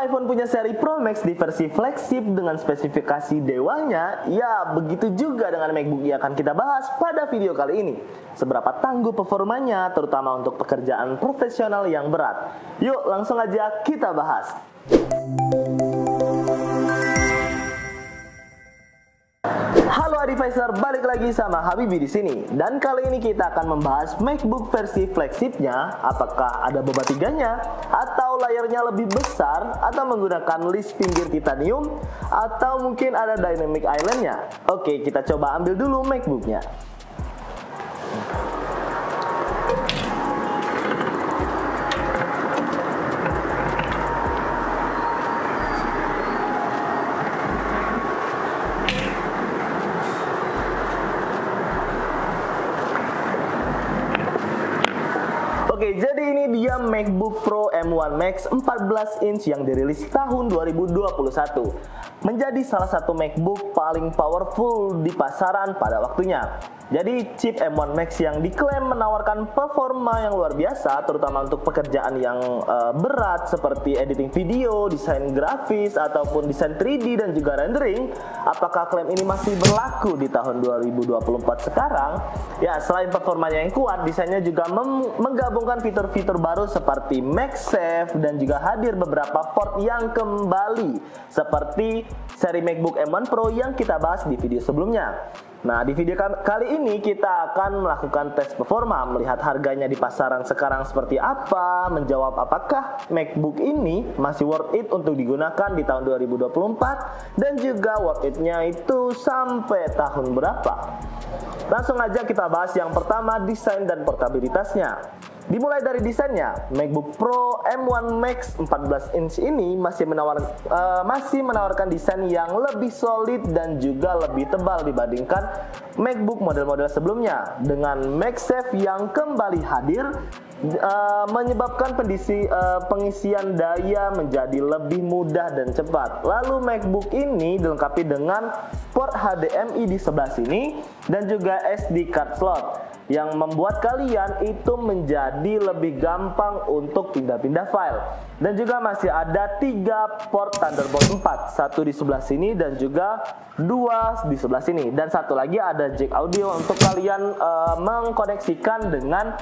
iPhone punya seri Pro Max di versi flagship dengan spesifikasi dewanya, ya begitu juga dengan MacBook yang akan kita bahas pada video kali ini. Seberapa tangguh performanya, terutama untuk pekerjaan profesional yang berat. Yuk langsung aja kita bahas. Halo Advisor, balik lagi sama Habibi di sini. Dan kali ini kita akan membahas MacBook versi flagshipnya. Apakah ada boba tiganya, atau layarnya lebih besar, atau menggunakan list pinggir titanium, atau mungkin ada dynamic islandnya. Oke, kita coba ambil dulu MacBooknya. Oke, jadi ini dia MacBook Pro M1 Max 14 inch yang dirilis tahun 2021. Menjadi salah satu MacBook paling powerful di pasaran pada waktunya. Jadi chip M1 Max yang diklaim menawarkan performa yang luar biasa, terutama untuk pekerjaan yang berat seperti editing video, desain grafis, ataupun desain 3D dan juga rendering. Apakah klaim ini masih berlaku di tahun 2024 sekarang? Ya, selain performanya yang kuat, desainnya juga menggabungkan fitur-fitur baru seperti MagSafe dan juga hadir beberapa port yang kembali seperti seri MacBook M1 Pro yang kita bahas di video sebelumnya. Nah, di video kali ini kita akan melakukan tes performa, melihat harganya di pasaran sekarang seperti apa, menjawab apakah MacBook ini masih worth it untuk digunakan di tahun 2024, dan juga worth it-nya itu sampai tahun berapa. Langsung aja kita bahas yang pertama, desain dan portabilitasnya. Dimulai dari desainnya, MacBook Pro M1 Max 14 inch ini masih menawarkan desain yang lebih solid dan juga lebih tebal dibandingkan MacBook model-model sebelumnya. Dengan MagSafe yang kembali hadir, menyebabkan pengisian daya menjadi lebih mudah dan cepat. Lalu MacBook ini dilengkapi dengan port HDMI di sebelah sini dan juga SD card slot yang membuat kalian itu menjadi lebih gampang untuk pindah-pindah file. Dan juga masih ada 3 port Thunderbolt 4, satu di sebelah sini dan juga 2 di sebelah sini, dan satu lagi ada jack audio untuk kalian mengkoneksikan dengan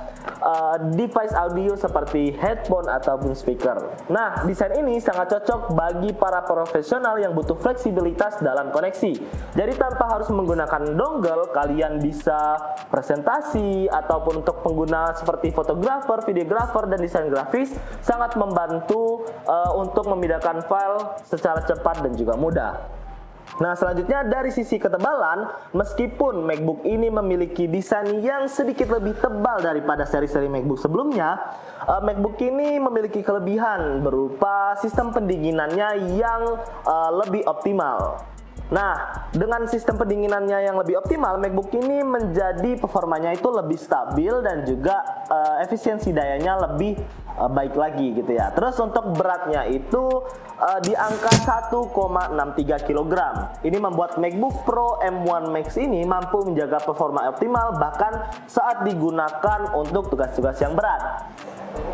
device audio seperti headphone ataupun speaker. Nah, desain ini sangat cocok bagi para profesional yang butuh fleksibilitas dalam koneksi. Jadi tanpa harus menggunakan dongle, kalian bisa presentasi ataupun untuk pengguna seperti fotografer, videografer, dan desain grafis sangat membantu untuk memindahkan file secara cepat dan juga mudah. Nah, selanjutnya dari sisi ketebalan, meskipun MacBook ini memiliki desain yang sedikit lebih tebal daripada seri-seri MacBook sebelumnya, MacBook ini memiliki kelebihan berupa sistem pendinginannya yang lebih optimal. Nah, dengan sistem pendinginannya yang lebih optimal, MacBook ini menjadi performanya itu lebih stabil dan juga efisiensi dayanya lebih baik lagi gitu ya. Terus untuk beratnya itu di angka 1,63 kg. Ini membuat MacBook Pro M1 Max ini mampu menjaga performa optimal bahkan saat digunakan untuk tugas-tugas yang berat.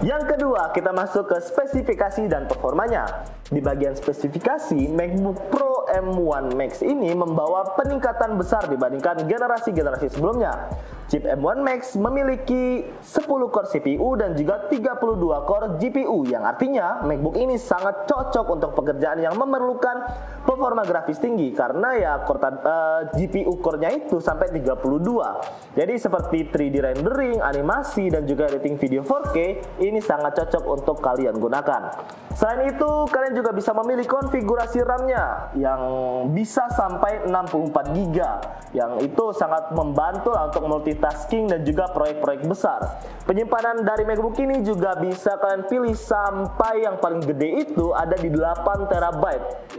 Yang kedua, kita masuk ke spesifikasi dan performanya. Di bagian spesifikasi, MacBook Pro M1 Max ini membawa peningkatan besar dibandingkan generasi-generasi sebelumnya. Chip M1 Max memiliki 10 core CPU dan juga 32 core GPU, yang artinya MacBook ini sangat cocok untuk pekerjaan yang memerlukan performa grafis tinggi karena ya GPU core-nya itu sampai 32. Jadi seperti 3D rendering, animasi, dan juga editing video 4K, ini sangat cocok untuk kalian gunakan. Selain itu, kalian juga bisa memilih konfigurasi RAM-nya yang bisa sampai 64 GB, yang itu sangat membantu untuk multitasking dan juga proyek-proyek besar. Penyimpanan dari MacBook ini juga bisa kalian pilih sampai yang paling gede itu ada di 8 TB.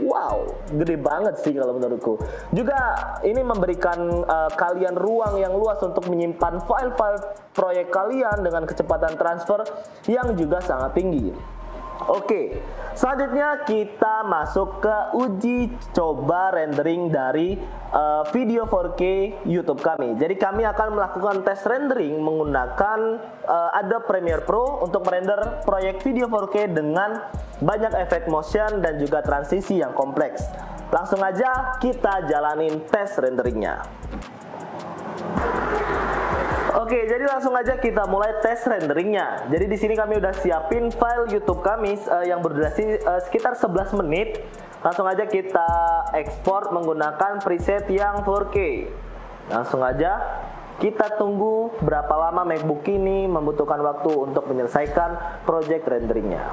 Wow, gede banget sih kalau menurutku. Juga ini memberikan kalian ruang yang luas untuk menyimpan file-file proyek kalian dengan kecepatan transfer yang juga sangat tinggi. Oke, selanjutnya kita masuk ke uji coba rendering dari video 4K YouTube kami. Jadi kami akan melakukan tes rendering menggunakan Adobe Premiere Pro untuk merender proyek video 4K dengan banyak efek motion dan juga transisi yang kompleks. Langsung aja kita jalanin tes renderingnya. Oke, jadi langsung aja kita mulai tes renderingnya. Jadi di sini kami udah siapin file YouTube kami yang berdurasi sekitar 11 menit. Langsung aja kita ekspor menggunakan preset yang 4K. Langsung aja kita tunggu berapa lama MacBook ini membutuhkan waktu untuk menyelesaikan project renderingnya.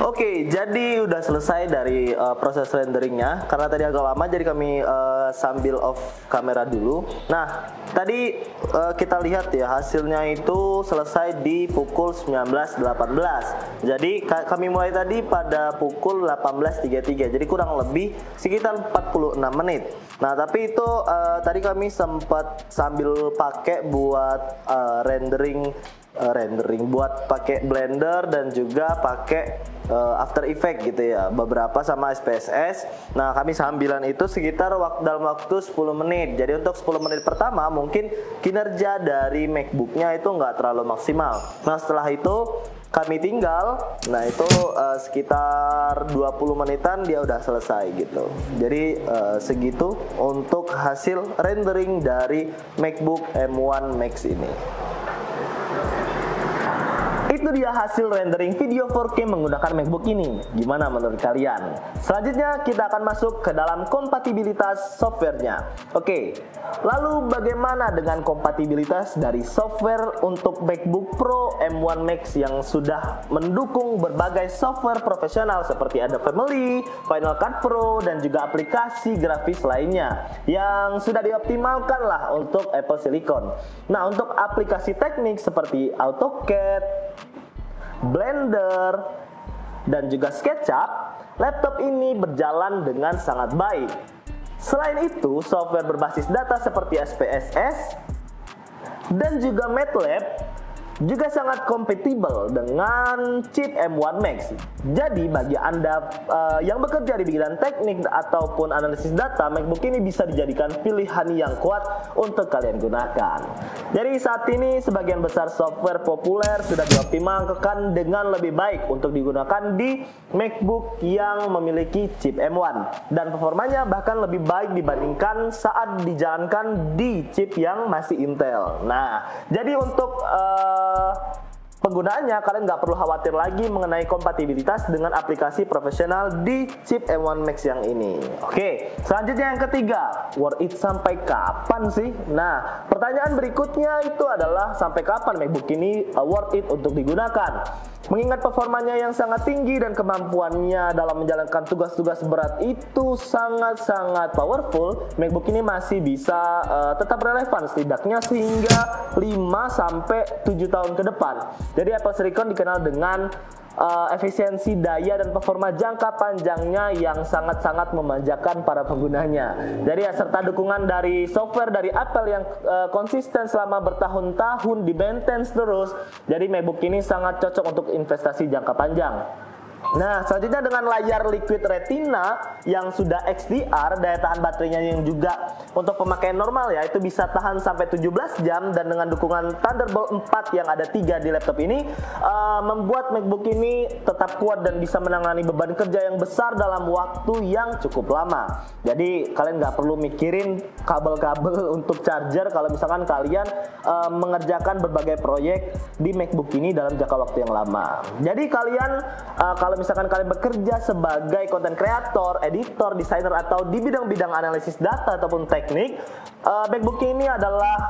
Oke, jadi udah selesai dari proses renderingnya. Karena tadi agak lama, jadi kami sambil off kamera dulu. Nah, tadi kita lihat ya, hasilnya itu selesai di pukul 19.18. Jadi kami mulai tadi pada pukul 18.33. Jadi kurang lebih sekitar 46 menit. Nah, tapi itu tadi kami sempat sambil pakai buat rendering buat pakai Blender dan juga pakai After Effects gitu ya, beberapa sama SPSS. Nah, kami sambilan itu sekitar dalam waktu 10 menit. Jadi untuk 10 menit pertama mungkin kinerja dari MacBooknya itu nggak terlalu maksimal. Nah, setelah itu kami tinggal, nah itu sekitar 20 menitan dia udah selesai gitu. Jadi segitu untuk hasil rendering dari MacBook M1 Max ini. Itu dia hasil rendering video 4K menggunakan MacBook ini. Gimana menurut kalian? Selanjutnya kita akan masuk ke dalam kompatibilitas softwarenya. Oke, lalu bagaimana dengan kompatibilitas dari software untuk MacBook Pro M1 Max yang sudah mendukung berbagai software profesional seperti Adobe Family, Final Cut Pro, dan juga aplikasi grafis lainnya yang sudah dioptimalkan lah untuk Apple Silicon. Nah, untuk aplikasi teknik seperti AutoCAD, Blender, dan juga SketchUp, laptop ini berjalan dengan sangat baik. Selain itu, software berbasis data seperti SPSS dan juga MATLAB juga sangat kompatibel dengan chip M1 Max. Jadi bagi Anda yang bekerja di bidang teknik ataupun analisis data, MacBook ini bisa dijadikan pilihan yang kuat untuk kalian gunakan. Jadi saat ini sebagian besar software populer sudah dioptimalkan dengan lebih baik untuk digunakan di MacBook yang memiliki chip M1, dan performanya bahkan lebih baik dibandingkan saat dijalankan di chip yang masih Intel. Nah, jadi untuk penggunaannya kalian nggak perlu khawatir lagi mengenai kompatibilitas dengan aplikasi profesional di chip M1 Max yang ini. Oke, selanjutnya yang ketiga, worth it sampai kapan sih? Nah, pertanyaan berikutnya itu adalah sampai kapan MacBook ini worth it untuk digunakan? Mengingat performanya yang sangat tinggi dan kemampuannya dalam menjalankan tugas-tugas berat itu sangat-sangat powerful, MacBook ini masih bisa tetap relevan setidaknya sehingga 5-7 tahun ke depan. Jadi Apple Silicon dikenal dengan efisiensi daya dan performa jangka panjangnya yang sangat-sangat memanjakan para penggunanya. Jadi serta dukungan dari software dari Apple yang konsisten selama bertahun-tahun di maintenance terus. Jadi MacBook ini sangat cocok untuk investasi jangka panjang. Nah, selanjutnya dengan layar Liquid Retina yang sudah XDR, daya tahan baterainya yang juga untuk pemakaian normal ya, itu bisa tahan sampai 17 jam, dan dengan dukungan Thunderbolt 4 yang ada 3 di laptop ini, membuat MacBook ini tetap kuat dan bisa menangani beban kerja yang besar dalam waktu yang cukup lama. Jadi kalian nggak perlu mikirin kabel-kabel untuk charger kalau misalkan kalian mengerjakan berbagai proyek di MacBook ini dalam jangka waktu yang lama. Jadi kalian kalau misalkan kalian bekerja sebagai content creator, editor, desainer, atau di bidang-bidang analisis data ataupun teknik, MacBook ini adalah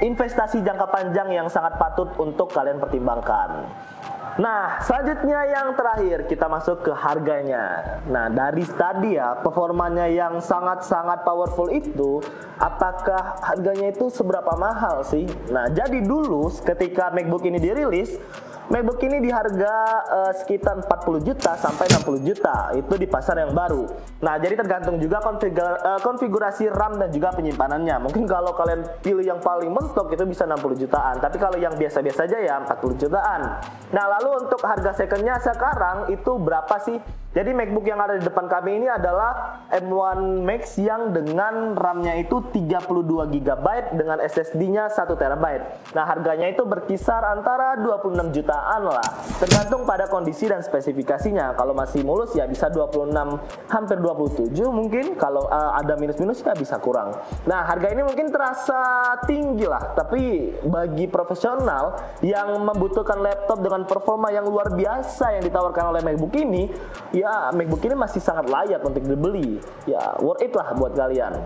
investasi jangka panjang yang sangat patut untuk kalian pertimbangkan. Nah, selanjutnya yang terakhir kita masuk ke harganya. Nah, dari tadi ya performanya yang sangat-sangat powerful itu, apakah harganya itu seberapa mahal sih? Nah, jadi dulu ketika MacBook ini dirilis, MacBook ini di harga sekitar 40 juta sampai 60 juta itu di pasar yang baru. Nah, jadi tergantung juga konfigurasi RAM dan juga penyimpanannya. Mungkin kalau kalian pilih yang paling mentok itu bisa 60 jutaan, tapi kalau yang biasa-biasa aja ya 40 jutaan. Nah, lalu untuk harga secondnya sekarang itu berapa sih? Jadi MacBook yang ada di depan kami ini adalah M1 Max yang dengan RAM-nya itu 32 GB dengan SSD-nya 1 TB. Nah, harganya itu berkisar antara 26 jutaan lah. Tergantung pada kondisi dan spesifikasinya. Kalau masih mulus ya bisa 26, hampir 27 mungkin. Kalau ada minus-minus ya bisa kurang. Nah, harga ini mungkin terasa tinggi lah, tapi bagi profesional yang membutuhkan laptop dengan performa yang luar biasa yang ditawarkan oleh MacBook ini, ya MacBook ini masih sangat layak untuk dibeli. Ya worth it lah buat kalian.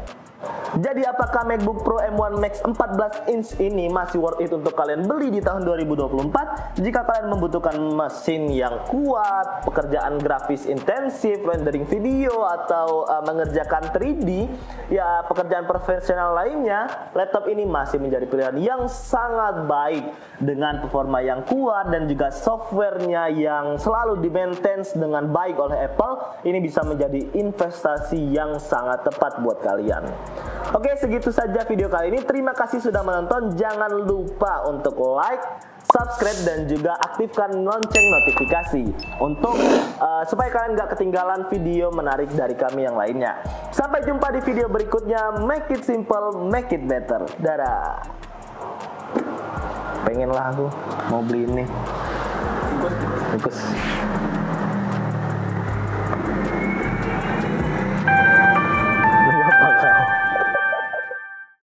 Jadi apakah MacBook Pro M1 Max 14 inch ini masih worth it untuk kalian beli di tahun 2024? Jika kalian membutuhkan mesin yang kuat, pekerjaan grafis intensif, rendering video, atau mengerjakan 3D, ya pekerjaan profesional lainnya, laptop ini masih menjadi pilihan yang sangat baik dengan performa yang kuat dan juga softwarenya yang selalu di-maintain dengan baik oleh Apple. Ini bisa menjadi investasi yang sangat tepat buat kalian. Oke, segitu saja video kali ini. Terima kasih sudah menonton. Jangan lupa untuk like, subscribe, dan juga aktifkan lonceng notifikasi untuk supaya kalian gak ketinggalan video menarik dari kami yang lainnya. Sampai jumpa di video berikutnya. Make it simple, make it better. Dadah. Pengen lah aku mau beli ini.